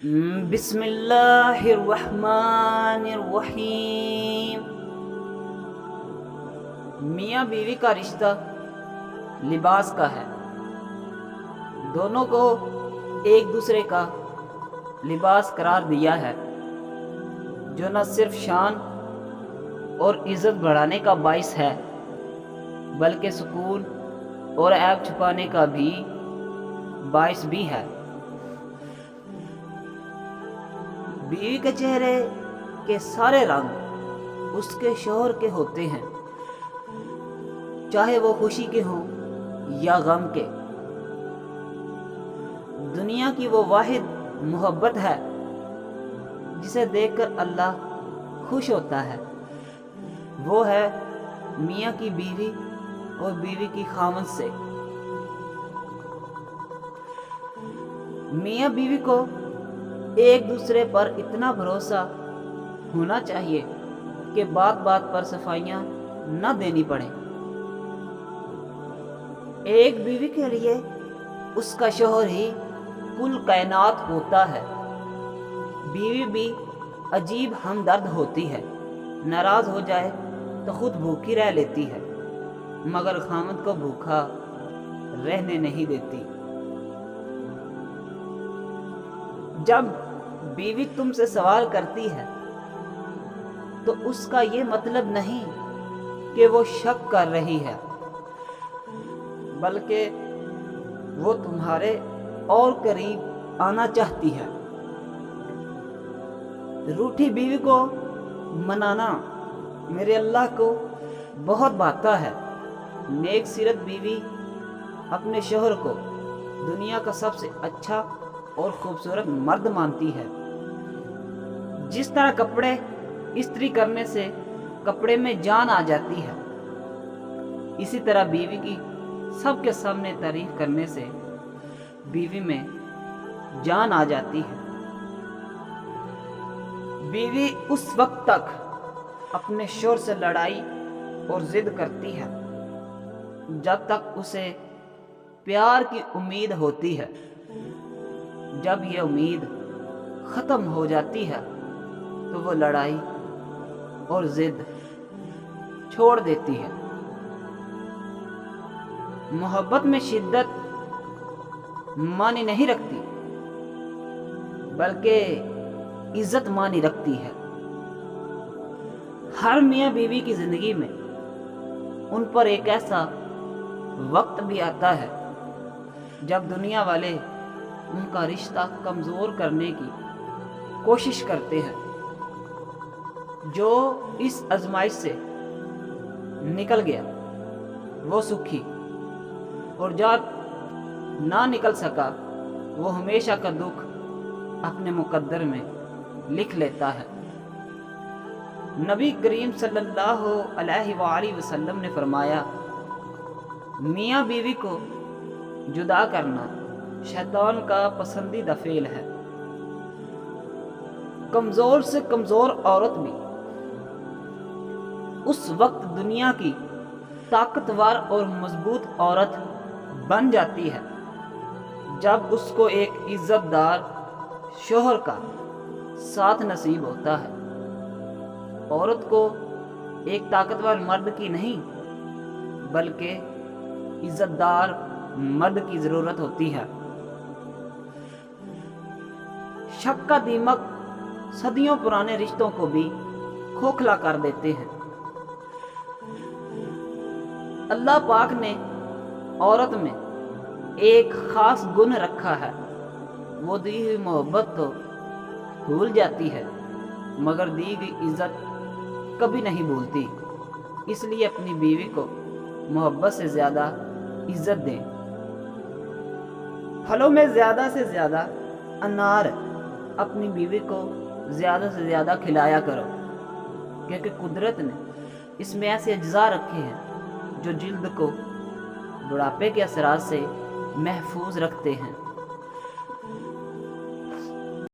بسم اللہ الرحمن الرحیم۔ میاں بیوی کا رشتہ لباس کا ہے۔ دونوں کو ایک دوسرے کا لباس قرار دیا ہے، جو نہ صرف شان اور عزت بڑھانے کا باعث ہے، بلکہ سکون اور عیب چھپانے کا بھی باعث بھی ہے۔ بیوی کے چہرے کے سارے رنگ اس کے شوہر کے ہوتے ہیں، چاہے وہ خوشی کے ہوں یا غم کے۔ دنیا کی وہ واحد محبت ہے جسے دیکھ کر اللہ خوش ہوتا ہے، وہ ہے میاں کی بیوی اور بیوی کی خاوند سے۔ میاں بیوی کو ایک دوسرے پر اتنا بھروسہ ہونا چاہیے کہ بات بات پر صفائیاں نہ دینی پڑیں۔ ایک بیوی کے لیے اس کا شوہر ہی کل کائنات ہوتا ہے۔ بیوی بھی عجیب ہمدرد ہوتی ہے، ناراض ہو جائے تو خود بھوکی رہ لیتی ہے، مگر خاوند کو بھوکا رہنے نہیں دیتی۔ جب بیوی تم سے سوال کرتی ہے تو اس کا یہ مطلب نہیں کہ وہ شک کر رہی ہے، بلکہ وہ تمہارے اور قریب آنا چاہتی ہے۔ روٹھی بیوی کو منانا میرے اللہ کو بہت بھاتا ہے۔ نیک سیرت بیوی اپنے شوہر کو دنیا کا سب سے اچھا اور خوبصورت مرد مانتی ہے۔ جس طرح کپڑے استری کرنے سے کپڑے میں جان آ جاتی ہے، اسی طرح بیوی کی سب کے سامنے تعریف کرنے سے بیوی میں جان آ جاتی ہے۔ بیوی اس وقت تک اپنے شوہر سے لڑائی اور ضد کرتی ہے جب تک اسے پیار کی امید ہوتی ہے۔ جب یہ امید ختم ہو جاتی ہے تو وہ لڑائی اور ضد چھوڑ دیتی ہے۔ محبت میں شدت معنی نہیں رکھتی، بلکہ عزت معنی رکھتی ہے۔ ہر میاں بیوی کی زندگی میں ان پر ایک ایسا وقت بھی آتا ہے جب دنیا والے ان کا رشتہ کمزور کرنے کی کوشش کرتے ہیں۔ جو اس آزمائش سے نکل گیا وہ سکھی، اور جو نہ نکل سکا وہ ہمیشہ کا دکھ اپنے مقدر میں لکھ لیتا ہے۔ نبی کریم صلی اللہ علیہ وآلہ وسلم نے فرمایا، میاں بیوی کو جدا کرنا شیطان کا پسندیدہ فعل ہے۔ کمزور سے کمزور عورت بھی اس وقت دنیا کی طاقتور اور مضبوط عورت بن جاتی ہے جب اس کو ایک عزت دار شوہر کا ساتھ نصیب ہوتا ہے۔ عورت کو ایک طاقتور مرد کی نہیں بلکہ عزت دار مرد کی ضرورت ہوتی ہے۔ شک کا دیمک صدیوں پرانے رشتوں کو بھی کھوکھلا کر دیتے ہیں۔ اللہ پاک نے عورت میں ایک خاص گن رکھا ہے، وہ دی ہوئی محبت تو بھول جاتی ہے مگر دی گئی عزت کبھی نہیں بھولتی۔ اس لیے اپنی بیوی کو محبت سے زیادہ عزت دیں۔ پھلوں میں زیادہ سے زیادہ انار اپنی بیوی کو زیادہ سے زیادہ کھلایا کرو، کیونکہ قدرت نے اس میں ایسے اجزاء رکھے ہیں جو جلد کو بڑھاپے کے اثرات سے محفوظ رکھتے ہیں۔